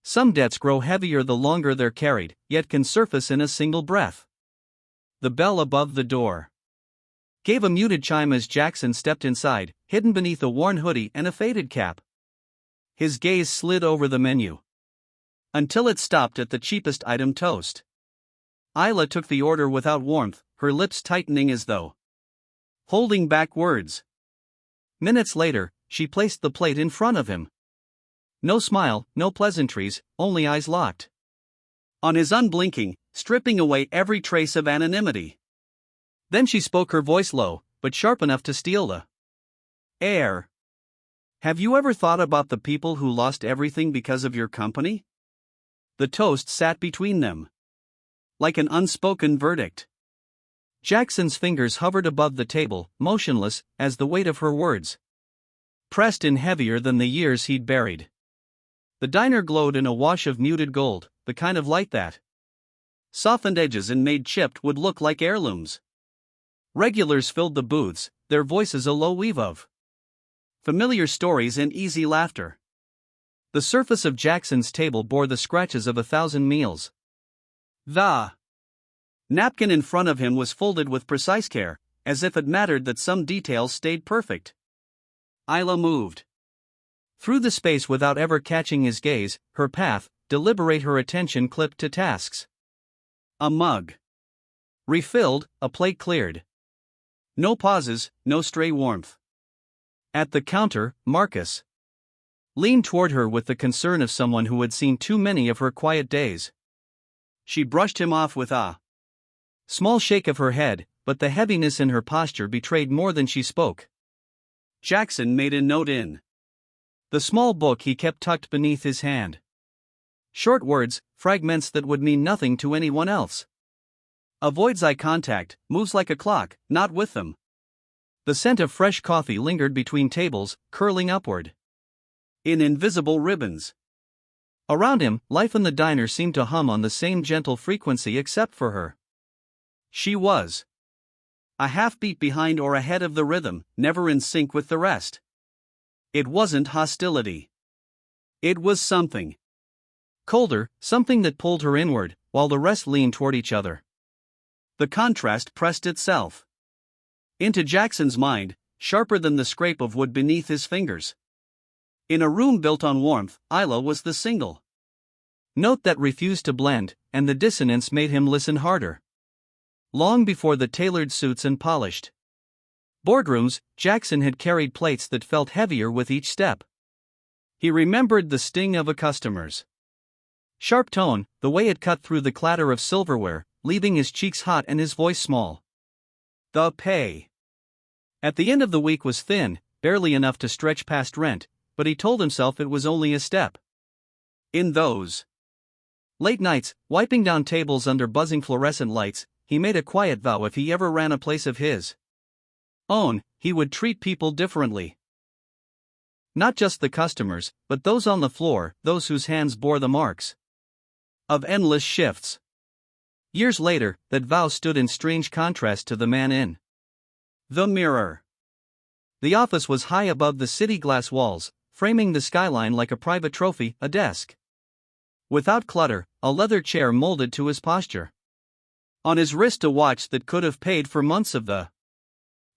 Some debts grow heavier the longer they're carried, yet can surface in a single breath. The bell above the door gave a muted chime as Jackson stepped inside, hidden beneath a worn hoodie and a faded cap. His gaze slid over the menu until it stopped at the cheapest item, toast. Isla took the order without warmth, her lips tightening as though holding back words. Minutes later, she placed the plate in front of him. No smile, no pleasantries, only eyes locked on his, unblinking, stripping away every trace of anonymity. Then she spoke, her voice low, but sharp enough to steal the air. Have you ever thought about the people who lost everything because of your company? The toast sat between them like an unspoken verdict. Jackson's fingers hovered above the table, motionless, as the weight of her words pressed in heavier than the years he'd buried. The diner glowed in a wash of muted gold, the kind of light that softened edges and made chipped wood look like heirlooms. Regulars filled the booths, their voices a low weave of familiar stories and easy laughter. The surface of Jackson's table bore the scratches of 1,000 meals. The napkin in front of him was folded with precise care, as if it mattered that some details stayed perfect. Isla moved through the space without ever catching his gaze, her path, deliberate, her attention clipped to tasks. A mug refilled, a plate cleared. No pauses, no stray warmth. At the counter, Marcus leaned toward her with the concern of someone who had seen too many of her quiet days. She brushed him off with a small shake of her head, but the heaviness in her posture betrayed more than she spoke. Jackson made a note in the small book he kept tucked beneath his hand. Short words, fragments that would mean nothing to anyone else. Avoids eye contact, moves like a clock, not with them. The scent of fresh coffee lingered between tables, curling upward in invisible ribbons. Around him, life in the diner seemed to hum on the same gentle frequency except for her. She was a half-beat behind or ahead of the rhythm, never in sync with the rest. It wasn't hostility. It was something colder, something that pulled her inward, while the rest leaned toward each other. The contrast pressed itself into Jackson's mind, sharper than the scrape of wood beneath his fingers. In a room built on warmth, Isla was the single note that refused to blend, and the dissonance made him listen harder. Long before the tailored suits and polished boardrooms, Jackson had carried plates that felt heavier with each step. He remembered the sting of a customer's sharp tone, the way it cut through the clatter of silverware, leaving his cheeks hot and his voice small. The pay at the end of the week was thin, barely enough to stretch past rent, but he told himself it was only a step. In those late nights, wiping down tables under buzzing fluorescent lights, he made a quiet vow if he ever ran a place of his own, he would treat people differently. Not just the customers, but those on the floor, those whose hands bore the marks of endless shifts. Years later, that vow stood in strange contrast to the man in the mirror. The office was high above the city glass walls, framing the skyline like a private trophy, a desk without clutter, a leather chair molded to his posture. On his wrist a watch that could have paid for months of the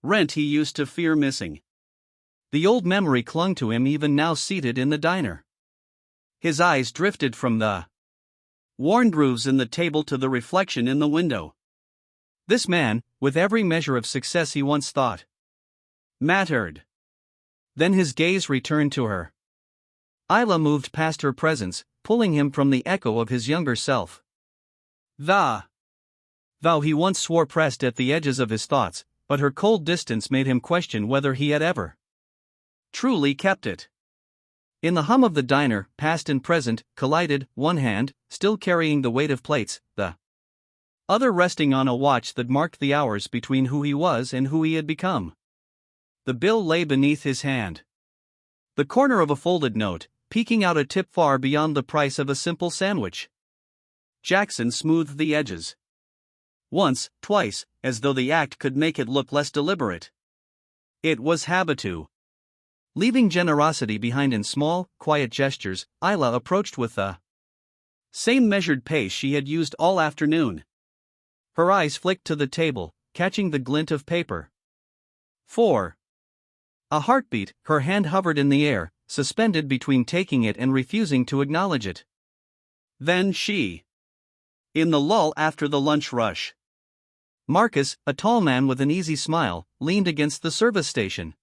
rent he used to fear missing. The old memory clung to him even now, seated in the diner. His eyes drifted from the worn grooves in the table to the reflection in the window. This man, with every measure of success he once thought mattered. Then his gaze returned to her. Isla moved past her presence, pulling him from the echo of his younger self. The vow he once swore pressed at the edges of his thoughts, but her cold distance made him question whether he had ever truly kept it. In the hum of the diner, past and present collided, one hand still carrying the weight of plates, the other resting on a watch that marked the hours between who he was and who he had become. The bill lay beneath his hand. The corner of a folded note, peeking out a tip far beyond the price of a simple sandwich. Jackson smoothed the edges. Once, twice, as though the act could make it look less deliberate. It was habitude. Leaving generosity behind in small, quiet gestures, Isla approached with the Same measured pace she had used all afternoon. Her eyes flicked to the table, catching the glint of paper. 4. A heartbeat, her hand hovered in the air, suspended between taking it and refusing to acknowledge it. Then she. In the lull after the lunch rush. Marcus, a tall man with an easy smile, leaned against the service station.